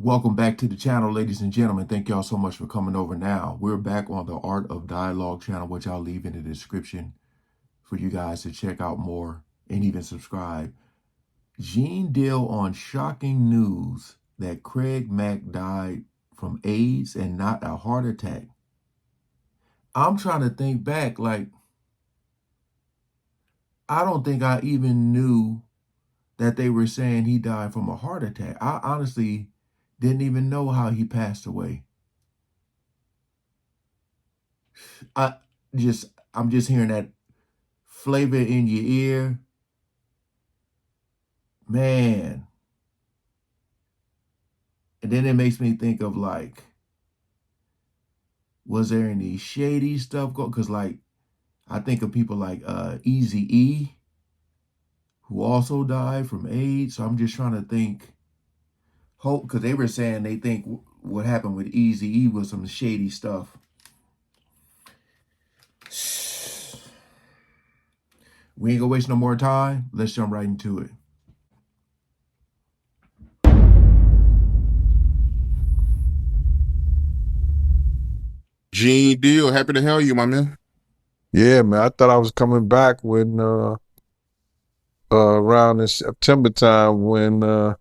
Welcome back to the channel, ladies and gentlemen. Thank y'all so much for coming over now. We're back on the Art of Dialogue channel, which I'll leave in the description for you guys to check out more and even subscribe. Gene Deal on shocking news that Craig Mack died from AIDS and not a heart attack. I'm trying to think back, I don't think I even knew that they were saying he died from a heart attack. I honestly didn't even know how he passed away. I I'm just hearing that flavor in your ear. Man. And then it makes me think of was there any shady stuff going? Because I think of people like Easy-E, who also died from AIDS. So I'm just trying to think, hope, because they were saying they think what happened with Easy-E was some shady stuff. We ain't gonna waste no more time. Let's jump right into it. Gene Deal, happy to have you, my man. Yeah, man. I thought I was coming back when around in September time when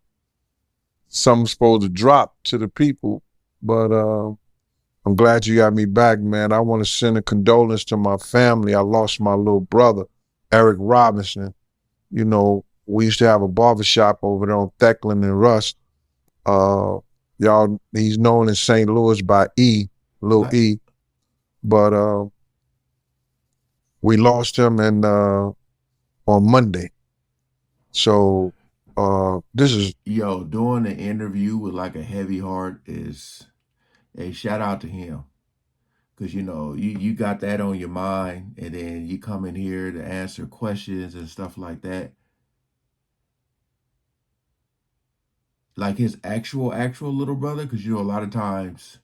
something's supposed to drop to the people. But I'm glad you got me back, man. I want to send a condolence to my family. I lost my little brother, Eric Robinson. You know, we used to have a barbershop over there on Thecklin and Rust. He's known in St. Louis by Lil E. But we lost him on Monday. So this is Doing an interview with like a heavy heart is a shout out to him. Because you got that on your mind, and then you come in here to answer questions and stuff like that. Like his actual little brother, because a lot of times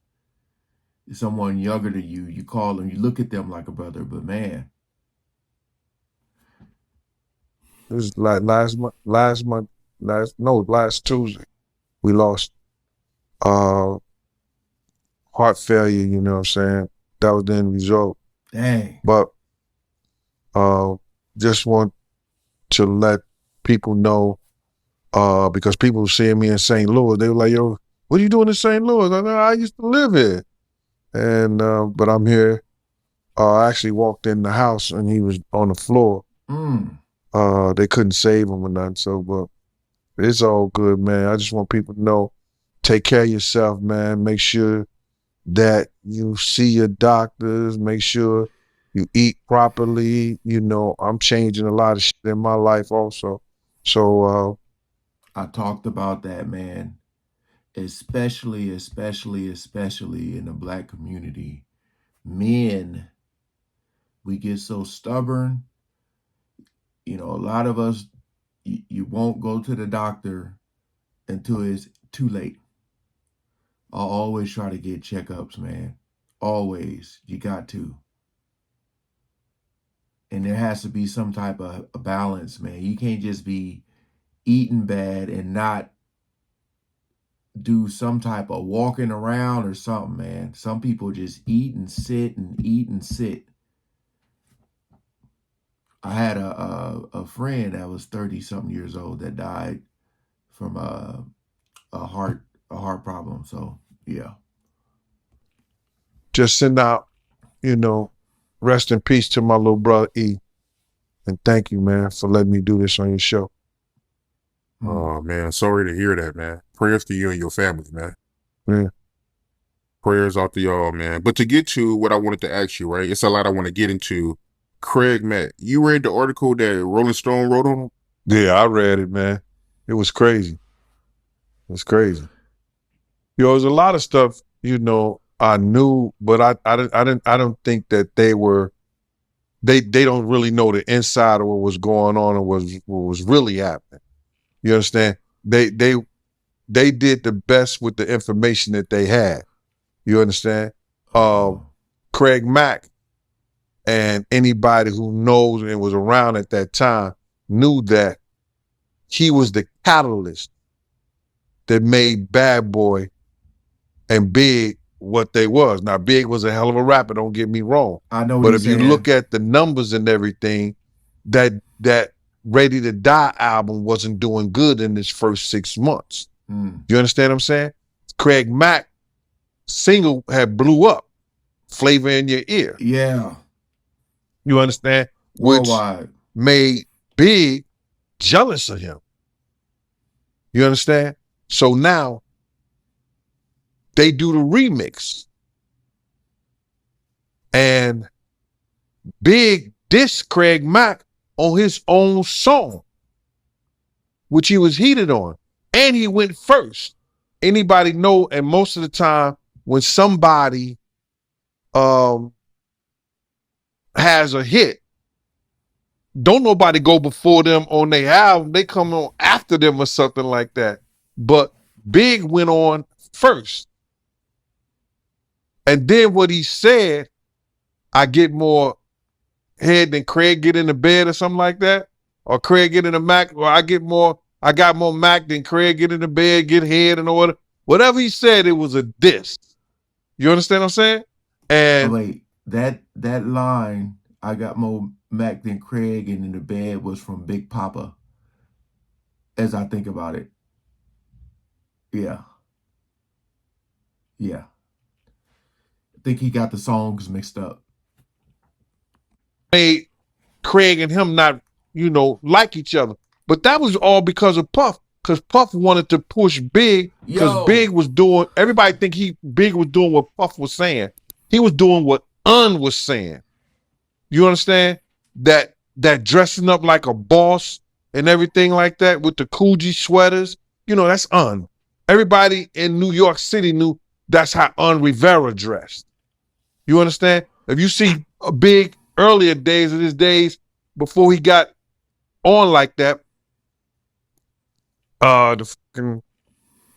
someone younger than you call them, you look at them like a brother, but man. this is like last Tuesday. We lost uh heart failure, you know what I'm saying? That was the end result. Dang. But just want to let people know, because people seeing me in St. Louis, they were like, yo, what are you doing in St. Louis? I used to live here. And but I'm here. I actually walked in the house and he was on the floor. They couldn't save him or nothing. So, but it's all good, man. I just want people to know, take care of yourself, man. Make sure that you see your doctors. Make sure you eat properly. You know, I'm changing a lot of shit in my life also. So, I talked about that, man. Especially in the black community. Men, we get so stubborn. A lot of us, you won't go to the doctor until it's too late. I'll always try to get checkups, man. Always. You got to. And there has to be some type of a balance, man. You can't just be eating bad and not do some type of walking around or something, man. Some people just eat and sit and eat and sit. I had a friend that was 30 something years old that died from a heart problem. So yeah. just send out, rest in peace to my little brother E. And thank you, man, for letting me do this on your show. Oh man, sorry to hear that, man. Prayers to you and your family, man. Yeah. Prayers out to y'all, man. But to get to what I wanted to ask you, right? It's a lot I want to get into. Craig Mack, you read the article that Rolling Stone wrote on him? Yeah, I read it, man. It was crazy. It's crazy. There's a lot of stuff, I knew, but I don't think that they don't really know the inside of what was going on and what was really happening. You understand? They did the best with the information that they had. You understand? Craig Mack and anybody who knows and was around at that time knew that he was the catalyst that made Bad Boy and Big what they was. Now, Big was a hell of a rapper, don't get me wrong. I know what But you're if you saying. look at the numbers and everything, that Ready to Die album wasn't doing good in its first 6 months. You understand what I'm saying? Craig Mack single had blew up, Flavor in Your Ear. Yeah. You understand? Worldwide. Which made Big jealous of him. You understand? So now they do the remix. And Big dissed Craig Mack on his own song, which he was heated on. And he went first. Anybody know, and most of the time when somebody has a hit, don't nobody go before them on their album. They come on after them or something like that. But Big went on first. And then what he said, I get more head than Craig get in the bed or something like that. Or Craig get in the Mac, or I got more Mac than Craig get in the bed, get head and order. Whatever he said, it was a diss. You understand what I'm saying? And wait, that line, I got more Mac than Craig and in the bed, was from Big Papa. As I think about it. Yeah. Yeah. I think he got the songs mixed up. made Craig and him not, like each other. But that was all because of Puff. Because Puff wanted to push Big, because Big was doing, everybody think Big was doing what Puff was saying. He was doing what Un was saying. You understand? That dressing up like a boss and everything like that with the Coogee sweaters, that's Un. Everybody in New York City knew that's how Un Rivera dressed. You understand? If you see a Big earlier days of his days before he got on like that,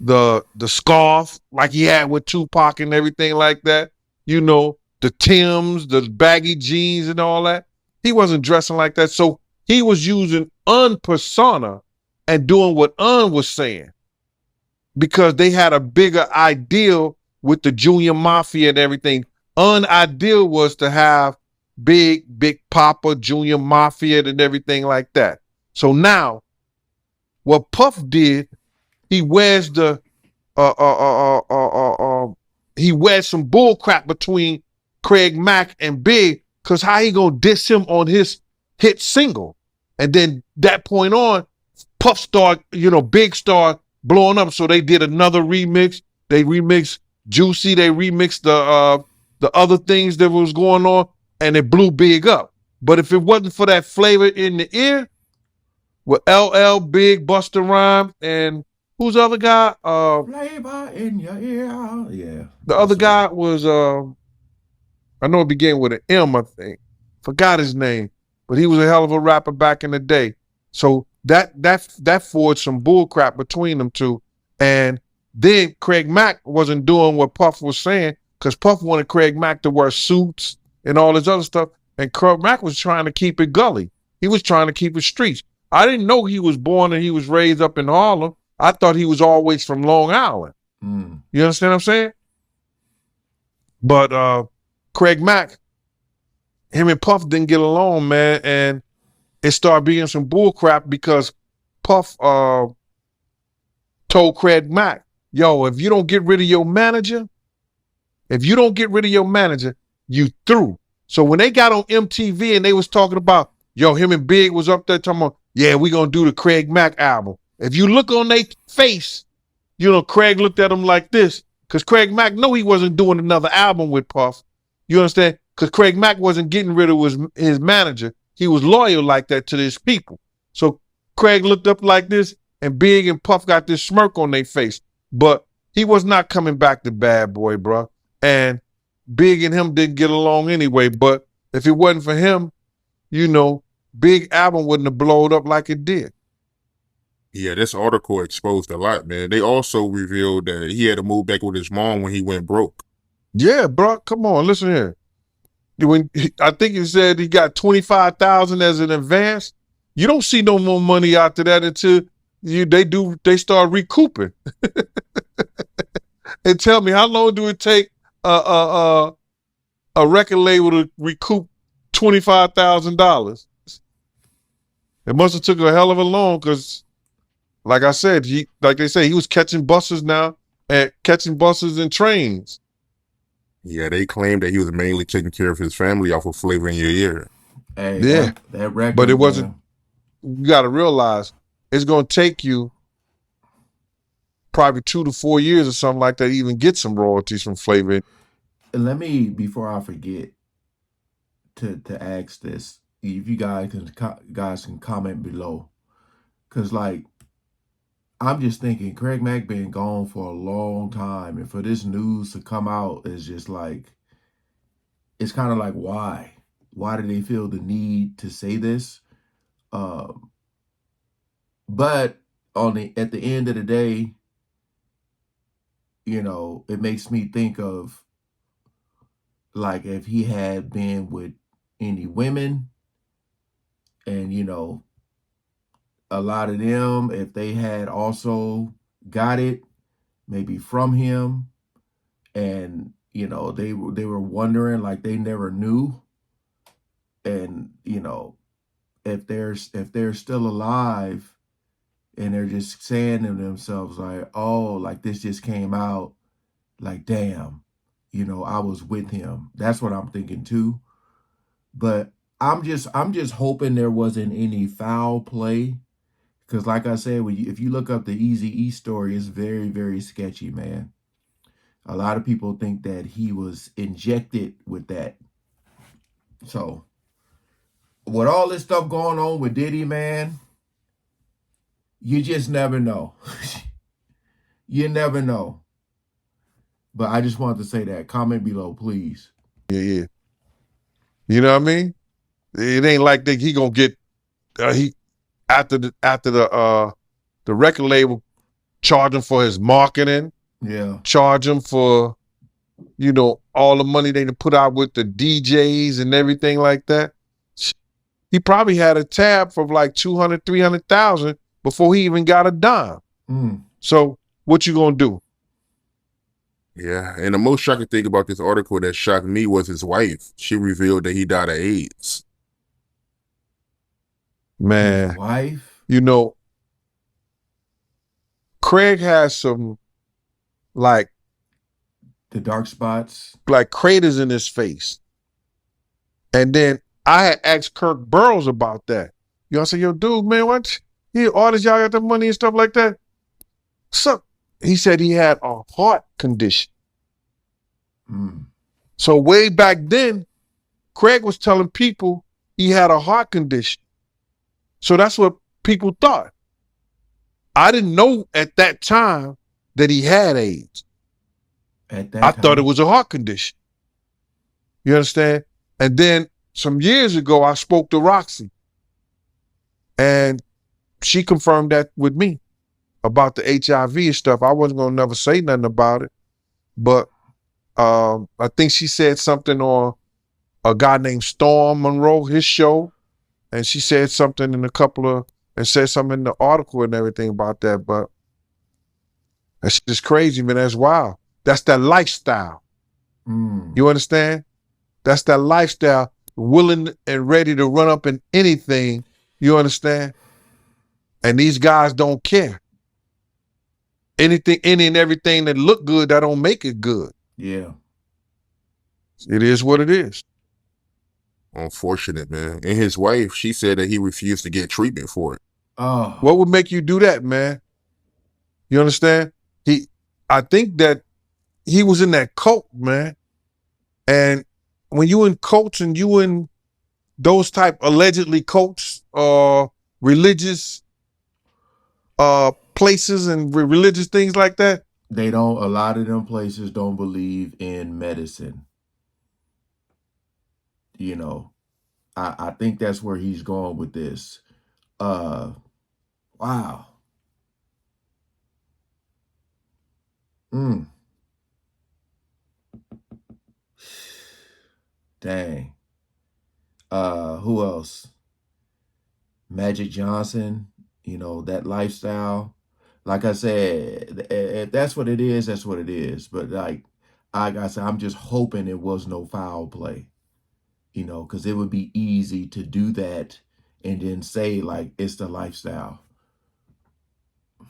the scarf like he had with Tupac and everything like that, the Timbs, the baggy jeans and all that. He wasn't dressing like that. So he was using Un persona and doing what Un was saying, because they had a bigger ideal with the Junior Mafia and everything. Un ideal was to have Big Papa, Junior Mafia and everything like that. So now what Puff did, he wears he wears some bull crap between Craig Mack and Big, because how he gonna diss him on his hit single? And then that point on, Puff Big started blowing up. So they did another remix. They remixed Juicy. They remixed the other things that was going on, and it blew Big up. But if it wasn't for that Flavor in the Ear with LL, Big, Busta Rhymes, and who's the other guy? Flavor in your ear. Yeah. The other guy was I know it began with an M, I think. Forgot his name, but he was a hell of a rapper back in the day. So that forged some bull crap between them two. And then Craig Mack wasn't doing what Puff was saying, because Puff wanted Craig Mack to wear suits and all this other stuff. And Craig Mack was trying to keep it gully. He was trying to keep it streets. I didn't know he was born and he was raised up in Harlem. I thought he was always from Long Island. You understand what I'm saying? But Craig Mack, him and Puff didn't get along, man, and it started being some bull crap, because Puff told Craig Mack, yo, if you don't get rid of your manager, you through. So when they got on MTV and they was talking about, yo, him and Big was up there talking about, yeah, we gonna do the Craig Mack album. If you look on their face, Craig looked at him like this, because Craig Mack knew he wasn't doing another album with Puff. You understand? Because Craig Mack wasn't getting rid of his manager. He was loyal like that to his people. So Craig looked up like this, and Big and Puff got this smirk on their face. But he was not coming back to Bad Boy, bro. And Big and him didn't get along anyway. But if it wasn't for him, Big album wouldn't have blown up like it did. Yeah, this article exposed a lot, man. They also revealed that he had to move back with his mom when he went broke. Yeah, bro. Come on, listen here. I think he said he got $25,000 as an advance. You don't see no more money after that until they start recouping. And tell me, how long do it take a record label to recoup $25,000? It must have took a hell of a long, because, like I said, like they say, he was catching buses now, and catching buses and trains. Yeah, they claimed that he was mainly taking care of his family off of Flavor in Your Ear. Hey, Yeah, that but it record, wasn't. man. You got to realize it's going to take you probably 2 to 4 years or something like that to even get some royalties from Flavor. And let me, before I forget, to ask this, if you guys can comment below, because like I'm just thinking, Craig Mack been gone for a long time, and for this news to come out is just like, it's kind of like, why do they feel the need to say this? Um, but at the end of the day, it makes me think of, like, if he had been with any women, and a lot of them, if they had also got it maybe from him, and they were wondering, like, they never knew, and if they're still alive, and they're just saying to themselves like, oh, like, this just came out, like, damn, I was with him. That's what I'm thinking too. But I'm just hoping there wasn't any foul play, because like I said, if you look up the Eazy-E story, it's very, very sketchy, man. A lot of people think that he was injected with that. So with all this stuff going on with Diddy, man, you just never know. You never know. But I just wanted to say that. Comment below, please. Yeah, yeah. You know what I mean? It ain't like that he gonna get he after the record label charge him for his marketing, Yeah. charge him for all the money they put out with the DJs and everything like that. He probably had a tab for like 200, 300,000 before he even got a dime. Mm. So what you gonna do? Yeah, and the most shocking thing about this article that shocked me was his wife. She revealed that he died of AIDS. His Man, wife, Craig has some like the dark spots. craters in his face. And then I had asked Kirk Burrows about that. I said, yo, dude, man, what? All this y'all got the money and stuff like that. So he said he had a heart condition. Mm. So way back then, Craig was telling people he had a heart condition. So that's what people thought. I didn't know at that time that he had AIDS. At I that thought it time. was a heart condition. You understand? And then some years ago, I spoke to Roxy, and she confirmed that with me about the HIV and stuff. I wasn't gonna never say nothing about it, but I think she said something on a guy named Storm Monroe, his show, and she said something and said something in the article and everything about that. But that's just crazy, man. That's wild. That's that lifestyle. Mm. You understand? That's that lifestyle, willing and ready to run up in anything. You understand? And these guys don't care. Any and everything that look good, that don't make it good. Yeah. It is what it is. Unfortunate, man. And his wife, she said that he refused to get treatment for it. Oh. What would make you do that, man? You understand? I think that he was in that cult, man. And when you in cults and you in those type allegedly cults, religious places and religious things like that, A lot of them places don't believe in medicine. I think that's where he's going with this. Wow. Mm. Dang. Who else? Magic Johnson. that lifestyle. Like I said, if that's what it is, that's what it is. But like I said, I'm just hoping it was no foul play, because it would be easy to do that and then say like it's the lifestyle.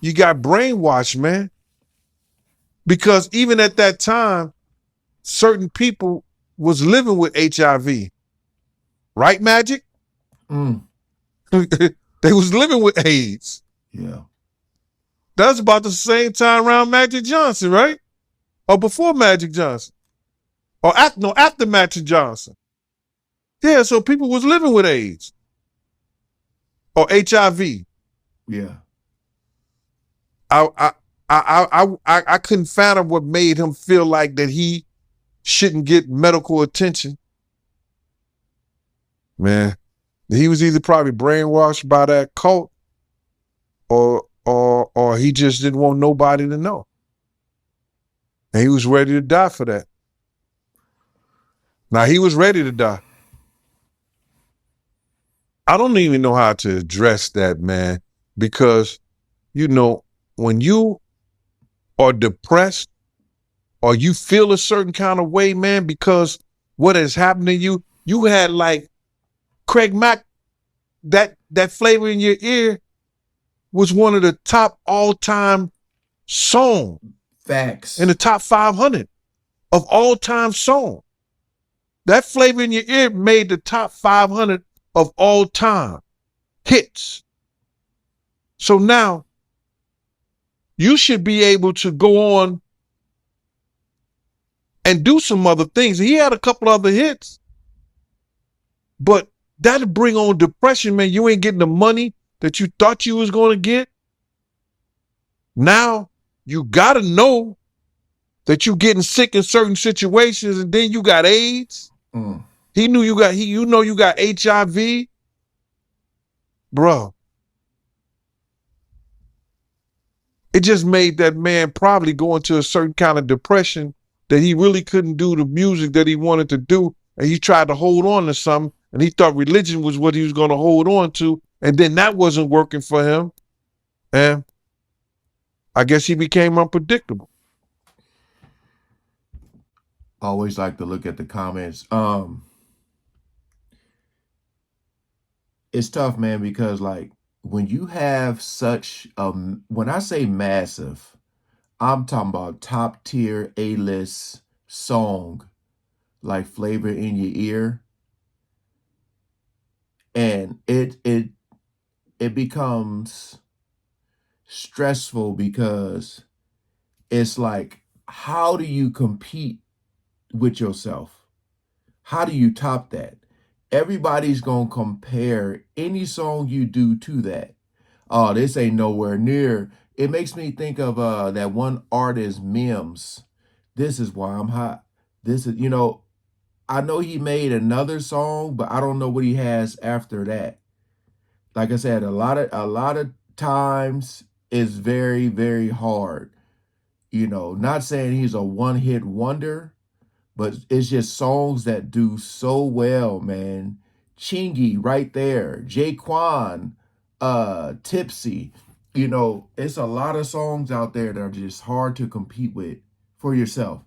You got brainwashed, man. Because even at that time, certain people was living with HIV. Right, Magic? Mm, They was living with AIDS. yeah. That's about the same time around Magic Johnson, right? Or before Magic Johnson. Or after Magic Johnson. Yeah, so people was living with AIDS or HIV. Yeah. I couldn't fathom what made him feel like that he shouldn't get medical attention. Man, he was either probably brainwashed by that cult or he just didn't want nobody to know. And he was ready to die for that. Now he was ready to die. I don't even know how to address that, man, because when you are depressed or you feel a certain kind of way, man, because what has happened to you, you had like Craig Mack, that flavor in your ear was one of the top all-time songs Facts. in the top 500 of all-time songs. That flavor in your ear made the top 500 of all time hits. So now you should be able to go on and do some other things. He had a couple other hits, but that'll bring on depression, man. You ain't getting the money that you thought you was going to get. Now you got to know that you getting sick in certain situations, and then you got AIDS. Mm. You got HIV, bro. It just made that man probably go into a certain kind of depression that he really couldn't do the music that he wanted to do. And he tried to hold on to something, and he thought religion was what he was going to hold on to. And then that wasn't working for him. And I guess he became unpredictable. Always like to look at the comments. It's tough, man, because like when you have such when I say massive, I'm talking about top tier A-list song like Flavor in Your Ear, and it becomes stressful because it's like, how do you compete with yourself? How do you top that? Everybody's gonna compare any song you do to that. Oh, this ain't nowhere near. It makes me think of that one artist, Mims. This is why I'm hot. This is, I know he made another song, but I don't know what he has after that. Like I said, a lot of times it's very, very hard. Not saying he's a one-hit wonder, but it's just songs that do so well, man. Chingy right there, Jaquan, Tipsy. It's a lot of songs out there that are just hard to compete with for yourself.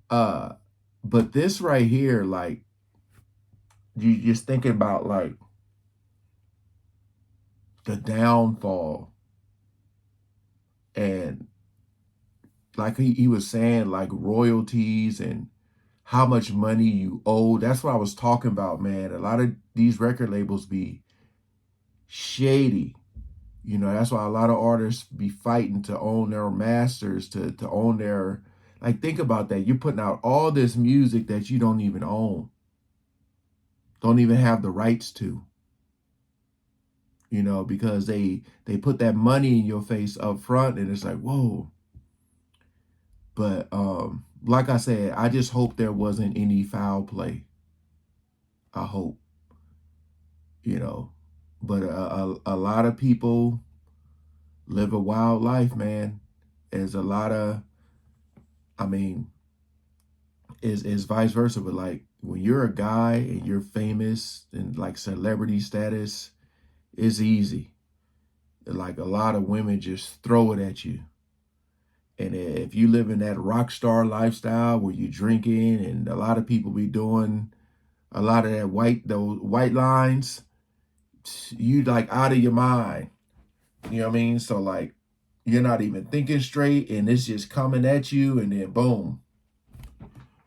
Uh, but this right here, like, you just thinking about like the downfall, and like he was saying, like royalties and how much money you owe. That's what I was talking about, man. A lot of these record labels be shady. That's why a lot of artists be fighting to own their masters, to own their, like, think about that. You're putting out all this music that you don't even own, don't even have the rights to, because they put that money in your face up front, and it's like, whoa. But like I said, I just hope there wasn't any foul play. I hope, but a lot of people live a wild life, man. There's a lot of, I mean, is vice versa. But like when you're a guy and you're famous and like celebrity status, it's easy. Like a lot of women just throw it at you. And if you live in that rock star lifestyle where you're drinking, and a lot of people be doing a lot of those white lines, you like out of your mind. You know what I mean? So like you're not even thinking straight and it's just coming at you and then boom.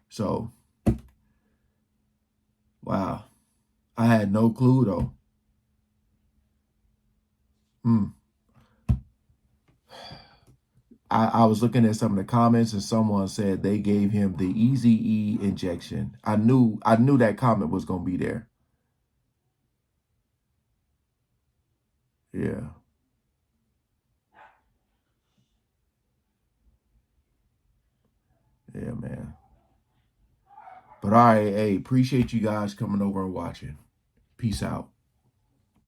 So wow. I had no clue though. I was looking at some of the comments and someone said they gave him the Easy E injection. I knew that comment was gonna be there. Yeah. Yeah, man. But all right, hey, appreciate you guys coming over and watching. Peace out.